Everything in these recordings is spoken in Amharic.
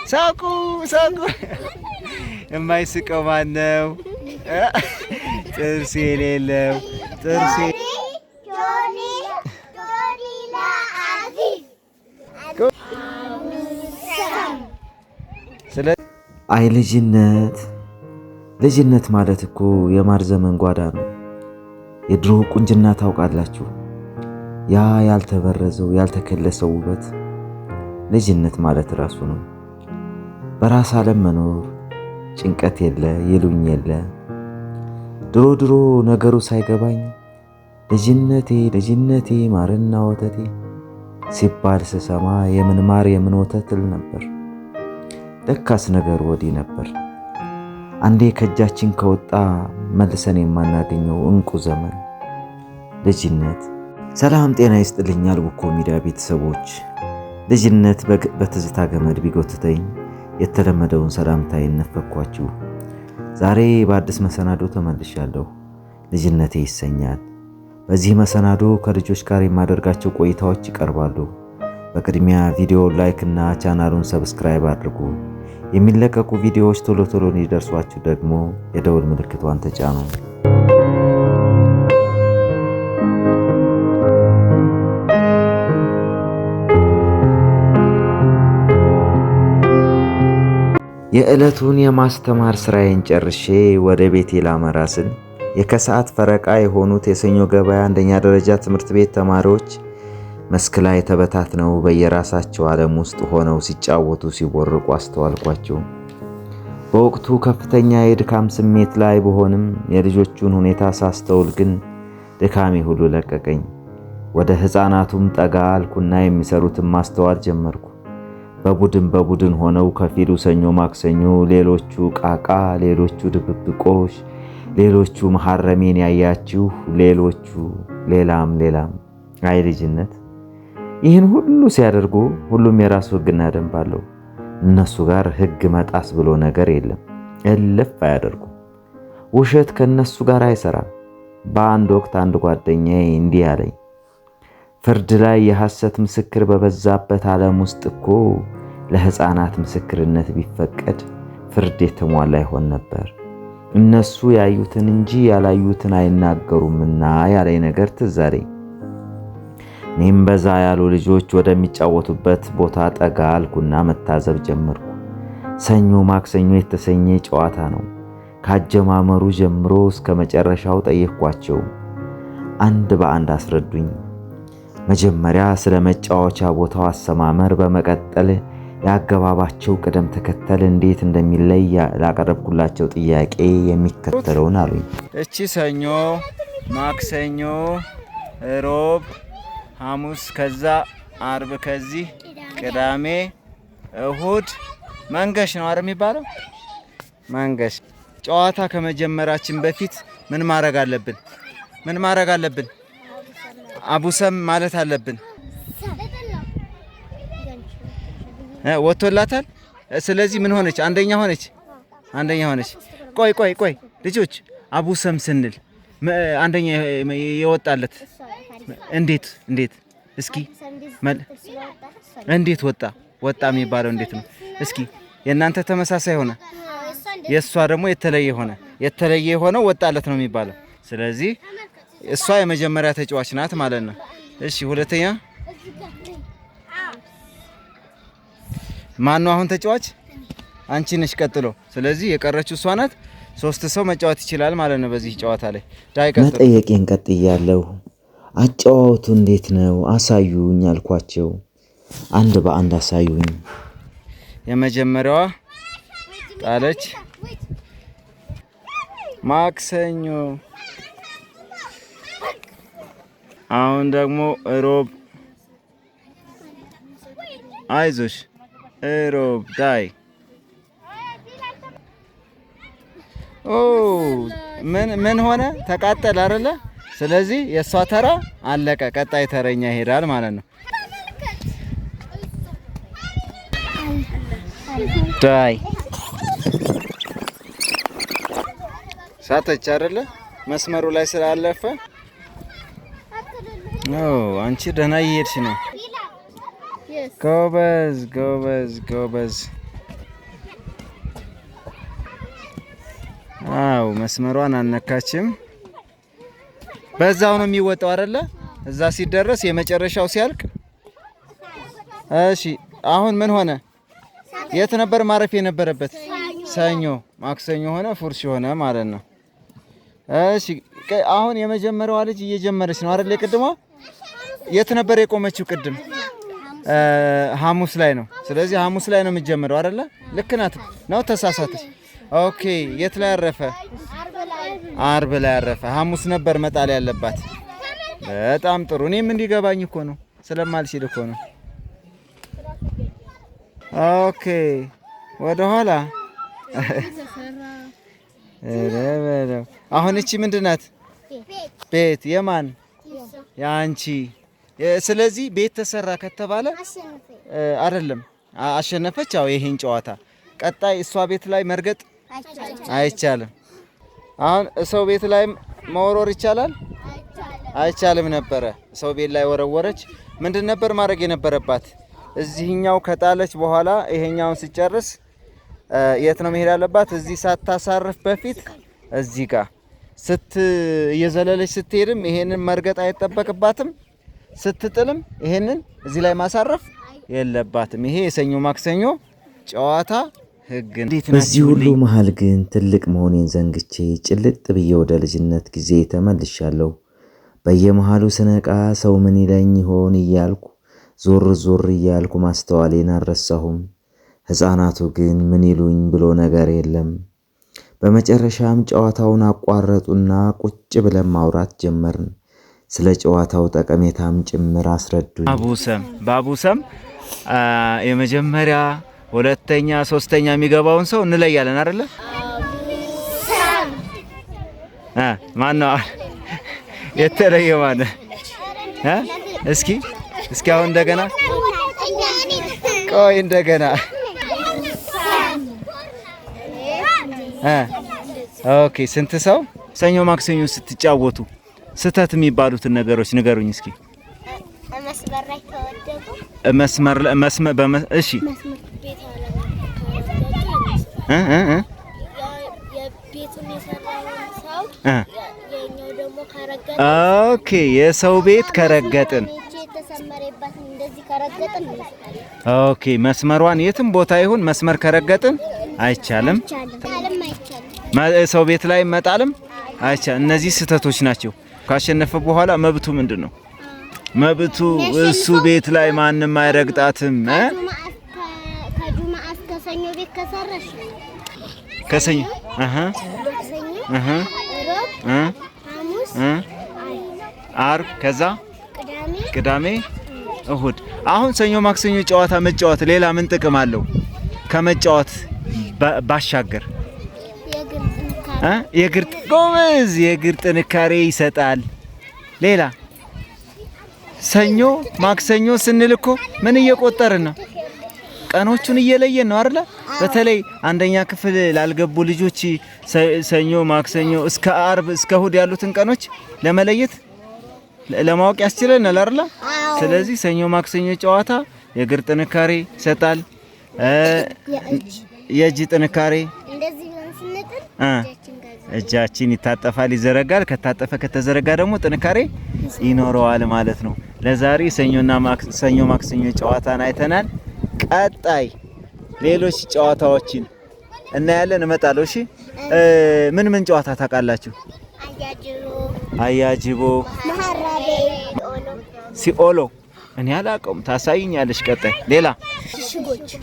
ሳቁ ሳቁ። የማይስቀው ማን ነው? ጥርስ የሌለው ጥርስ አይ ልጅነት ማለት እኮ የማር ዘመን ጓዳ ነው። የድሮ ቁንጅና ታውቃላችሁ? ያ ያልተበረዘው ያልተከለሰው ውበት ልጅነት ማለት ራሱ ነው። በራስ ዓለም መኖር፣ ጭንቀት የለ ይሉኝ የለ። ድሮ ነገሩ ሳይገባኝ ልጅነቴ ማርና ወተቴ ሲባል ስሰማ የምን ማር የምን ወተት ል ነበር። ለካስ ነገሩ ወዲህ ነበር። አንዴ ከእጃችን ከወጣ መልሰን የማናገኘው እንቁ ዘመን ልጅነት። ሰላም ጤና ይስጥልኝ አልቡኮ ሚዲያ ቤተሰቦች። ልጅነት በትዝታ ገመድ ቢጎትተኝ የተለመደውን ሰላምታዬን ነፈኳችሁ። ዛሬ በአዲስ መሰናዶ ተመልሻለሁ። ልጅነቴ ይሰኛል። በዚህ መሰናዶ ከልጆች ጋር የማደርጋቸው ቆይታዎች ይቀርባሉ። በቅድሚያ ቪዲዮ ላይክ እና ቻናሉን ሰብስክራይብ አድርጉ። የሚለቀቁ ቪዲዮዎች ቶሎ እንዲደርሷችሁ ደግሞ የደውል ምልክቷን ተጫኑ። የዕለቱን የማስተማር ስራዬን ጨርሼ ወደ ቤቴ ላመራ ስል የከሰዓት ፈረቃ የሆኑት የሰኞ ገበያ አንደኛ ደረጃ ትምህርት ቤት ተማሪዎች መስክ ላይ ተበታትነው በየራሳቸው ዓለም ውስጥ ሆነው ሲጫወቱ ሲቦርቁ አስተዋልኳቸው። በወቅቱ ከፍተኛ የድካም ስሜት ላይ በሆንም የልጆቹን ሁኔታ ሳስተውል ግን ድካሜ ሁሉ ለቀቀኝ። ወደ ሕፃናቱም ጠጋ አልኩና የሚሰሩትን ማስተዋል ጀመርኩ። በቡድን ሆነው ከፊሉ ሰኞ ማክሰኞ፣ ሌሎቹ ቃቃ፣ ሌሎቹ ድብብቆሽ፣ ሌሎቹ መሐረሜን ያያችሁ፣ ሌሎቹ ሌላም። አይ ልጅነት! ይህን ሁሉ ሲያደርጉ ሁሉም የራሱ ሕግና ደንብ አለው። እነሱ ጋር ሕግ መጣስ ብሎ ነገር የለም። እልፍ አያደርጉም። ውሸት ከነሱ ጋር አይሰራም። በአንድ ወቅት አንድ ጓደኛዬ እንዲህ አለኝ፣ ፍርድ ላይ የሐሰት ምስክር በበዛበት ዓለም ውስጥ እኮ ለሕፃናት ምስክርነት ቢፈቀድ ፍርድ የተሟላ ይሆን ነበር። እነሱ ያዩትን እንጂ ያላዩትን አይናገሩምና ያለኝ ነገር ትዝ አለኝ። እኔም በዛ ያሉ ልጆች ወደሚጫወቱበት ቦታ ጠጋ አልኩና መታዘብ ጀመርኩ። ሰኞ ማክሰኞ የተሰኘ ጨዋታ ነው። ካጀማመሩ ጀምሮ እስከ መጨረሻው ጠየቅኳቸው። አንድ በአንድ አስረዱኝ። መጀመሪያ ስለ መጫወቻ ቦታው አሰማመር፣ በመቀጠል ያገባባቸው ቅደም ተከተል እንዴት እንደሚለይ ላቀረብኩላቸው ጥያቄ የሚከተለውን አሉኝ። እቺ ሰኞ፣ ማክሰኞ፣ ሮብ፣ ሐሙስ፣ ከዛ አርብ፣ ከዚህ ቅዳሜ፣ እሁድ መንገሽ ነው አይደል የሚባለው? መንገሽ። ጨዋታ ከመጀመራችን በፊት ምን ማድረግ አለብን? አቡሰም ማለት አለብን። ወጥቶላታል። ስለዚህ ምን ሆነች? አንደኛ ሆነች። ቆይ ልጆች፣ አቡሰም ስንል አንደኛ የወጣለት እንዴት? እስኪ እንዴት ወጣ የሚባለው እንዴት ነው? እስኪ የእናንተ ተመሳሳይ ሆነ፣ የእሷ ደግሞ የተለየ የሆነው ወጣለት ነው የሚባለው። ስለዚህ እሷ የመጀመሪያ ተጫዋች ናት ማለት ነው። እሺ፣ ሁለተኛ ማን ነው አሁን ተጫዋች? አንቺ ነሽ ቀጥሎ። ስለዚህ የቀረችው እሷ ናት። 3 ሰው መጫወት ይችላል ማለት ነው በዚህ ጨዋታ ላይ። መጠየቄን ቀጥያለሁ። አጨዋወቱ እንዴት ነው አሳዩኝ አልኳቸው። አንድ በአንድ አሳዩኝ። የመጀመሪያዋ ጣለች፣ ማክሰኞ። አሁን ደግሞ ሮብ። አይዞሽ ሮብ ዳይ። ምን ሆነ? ተቃጠለ አይደለ? ስለዚህ የእሷ ተራ አለቀ። ቀጣይ ተረኛ ይሄዳል ማለት ነው። ዳይ ሳተች አይደለ? መስመሩ ላይ ስላለፈ አንቺ ደህና እየሄድሽ ነው። ጎበዝ። አው መስመሯን አነካችም። በዛው ነው የሚወጣው አይደለ? እዛ ሲደረስ የመጨረሻው ሲያልቅ። እሺ አሁን ምን ሆነ? የት ነበር ማረፍ የነበረበት? ሰኞ ማክሰኞ ሆነ ፉርሽ ሆነ ማለት ነው። እሺ አሁን የመጀመሪያዋ ልጅ እየጀመረች ነው አይደል? ቅድሟ የት ነበር የቆመችው? ቅድም ሐሙስ ላይ ነው። ስለዚህ ሐሙስ ላይ ነው የምትጀምረው አይደለ? ልክ ናት ነው ተሳሳተች? ኦኬ የት ላይ አረፈ? አርብ ላይ አረፈ። ሐሙስ ነበር መጣል ያለባት። በጣም ጥሩ። እኔም እንዲገባኝ እኮ ነው ስለማልችል እኮ ነው። ኦኬ ወደ ኋላ አሁን እቺ ምንድናት? ቤት የማን? ያንቺ። ስለዚህ ቤት ተሰራ ከተባለ አይደለም አሸነፈች። አዎ ይሄን ጨዋታ ቀጣይ እሷ ቤት ላይ መርገጥ አይቻልም። አሁን ሰው ቤት ላይ መወርወር ይቻላል? አይቻልም ነበረ። ሰው ቤት ላይ ወረወረች። ምንድን ነበር ማድረግ የነበረባት? እዚህኛው ከጣለች በኋላ ይሄኛውን ሲጨርስ የት ነው መሄድ ያለባት? እዚህ ሳታሳርፍ በፊት እዚህ ጋር እየዘለለች ስትሄድም ይሄንን መርገጥ አይጠበቅባትም። ስትጥልም ይሄንን እዚህ ላይ ማሳረፍ የለባትም። ይሄ የሰኞ ማክሰኞ ጨዋታ ህግ ነው። በዚህ ሁሉ መሃል ግን ትልቅ መሆኔን ዘንግቼ ጭልጥ ብዬ ወደ ልጅነት ጊዜ ተመልሻለሁ። በየመሃሉ ስነቃ ሰው ምን ይለኝ ይሆን እያልኩ ዞር ዞር እያልኩ ማስተዋሌን አልረሳሁም። ሕፃናቱ ግን ምን ይሉኝ ብሎ ነገር የለም። በመጨረሻም ጨዋታውን አቋረጡና ቁጭ ብለን ማውራት ጀመርን። ስለ ጨዋታው ጠቀሜታም ጭምር አስረዱኝ። ባቡሰም የመጀመሪያ ሁለተኛ ሶስተኛ የሚገባውን ሰው እንለያለን አይደለ? ማን ነው የተለየ ማለት? እስኪ አሁን እንደገና ቆይ እንደገና ኦኬ። ስንት ሰው ሰኞ ማክሰኞ ስትጫወቱ ስተት የሚባሉትን ነገሮች ንገሩኝ እስኪ። መስመር እሺ ኦኬ የሰው ቤት ከረገጥን ኦኬ መስመሯን የትም ቦታ ይሁን መስመር ከረገጥን አይቻልም። ሰው ቤት ላይ መጣልም አይቻልም። እነዚህ ስተቶች ናቸው። ካሸነፈ በኋላ መብቱ ምንድነው? መብቱ እሱ ቤት ላይ ማንም አይረግጣትም። ከጁማ እስከ ሰኞ ቤት ከሰረሽ ከሰኞ ሐሙስ ዓርብ ከዛ ቅዳሜ እሁድ። አሁን ሰኞ ማክሰኞ ጨዋታ መጫወት ሌላ ምን ጥቅም አለው? ከመጫወት ባሻገር የእግር ጥንካሬ ይሰጣል። ሌላ ሰኞ ማክሰኞ ስንል እኮ ምን እየቆጠርን ነው? ቀኖቹን እየለየን ነው አይደል? በተለይ አንደኛ ክፍል ላልገቡ ልጆች ሰኞ ማክሰኞ እስከ ዓርብ እስከ እሁድ ያሉትን ቀኖች ለመለየት ለማወቅ ያስችለናል አይደል? ስለዚህ ሰኞ ማክሰኞ ጨዋታ የእግር ጥንካሬ ይሰጣል። የእጅ ጥንካሬ እንደዚህ እጃችን ይታጠፋል፣ ይዘረጋል። ከታጠፈ ከተዘረጋ ደግሞ ጥንካሬ ይኖረዋል ማለት ነው። ለዛሬ ሰኞ ማክሰኞ ጨዋታን አይተናል። ቀጣይ ሌሎች ጨዋታዎችን እናያለን። እመጣለሁ። እሺ ምን ጨዋታ ታውቃላችሁ? አያጅቦ፣ ሲኦሎ እኔ አላውቀውም። ታሳይኛለሽ ቀጣይ። ሌላ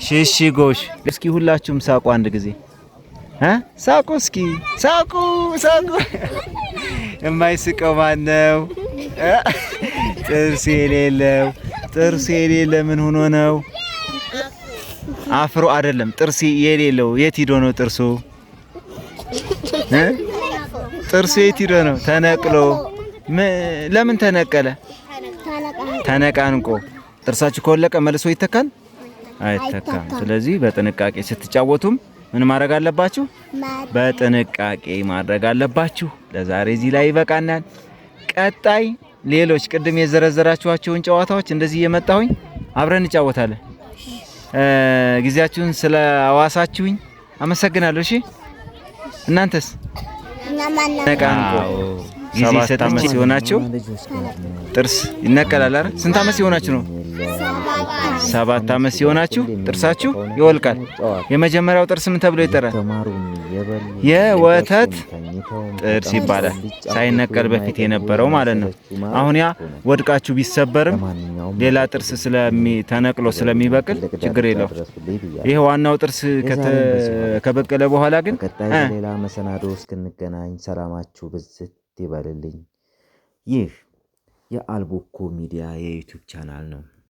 ሽሽጎሽ። እስኪ ሁላችሁም ሳቁ አንድ ጊዜ ሳቁ። እስኪ ሳቁ። የማይስቀው ማን ነው? ጥርስ የሌለ ምን ሆኖ ነው? አፍሮ አይደለም። ጥርስ የሌለው የት ሂዶ ነው ጥርሱ? ጥርሱ የት ሂዶ ነው? ተነቅሎ። ለምን ተነቀለ? ተነቃንቆ። ጥርሳችሁ ከወለቀ መልሶ ይተካል? አይተካም። ስለዚህ በጥንቃቄ ስትጫወቱም ምን ማድረግ አለባችሁ? በጥንቃቄ ማድረግ አለባችሁ። ለዛሬ እዚህ ላይ ይበቃናል። ቀጣይ ሌሎች ቅድም የዘረዘራችኋቸውን ጨዋታዎች እንደዚህ እየመጣሁኝ አብረን እንጫወታለን። ጊዜያችሁን ስለዋሳችሁኝ አመሰግናለሁ። እሺ እናንተስ? ነቃንቆ ጊዜ 7 ዓመት ሲሆናችሁ ጥርስ ይነቀላል አይደል? ስንት ዓመት ሲሆናችሁ ነው? 7 ዓመት ሲሆናችሁ ጥርሳችሁ ይወልቃል። የመጀመሪያው ጥርስ ምን ተብሎ ይጠራል? የወተት ጥርስ ይባላል። ሳይነቀል በፊት የነበረው ማለት ነው። አሁን ያ ወድቃችሁ ቢሰበርም ሌላ ጥርስ ተነቅሎ ስለሚበቅል ችግር የለው። ይሄ ዋናው ጥርስ ከበቀለ በኋላ ግን ሌላ መሰናዶ እስክንገናኝ ሰላማችሁ ብዝት ይበልልኝ። ይህ የአልቦኮ ሚዲያ የዩቲዩብ ቻናል ነው።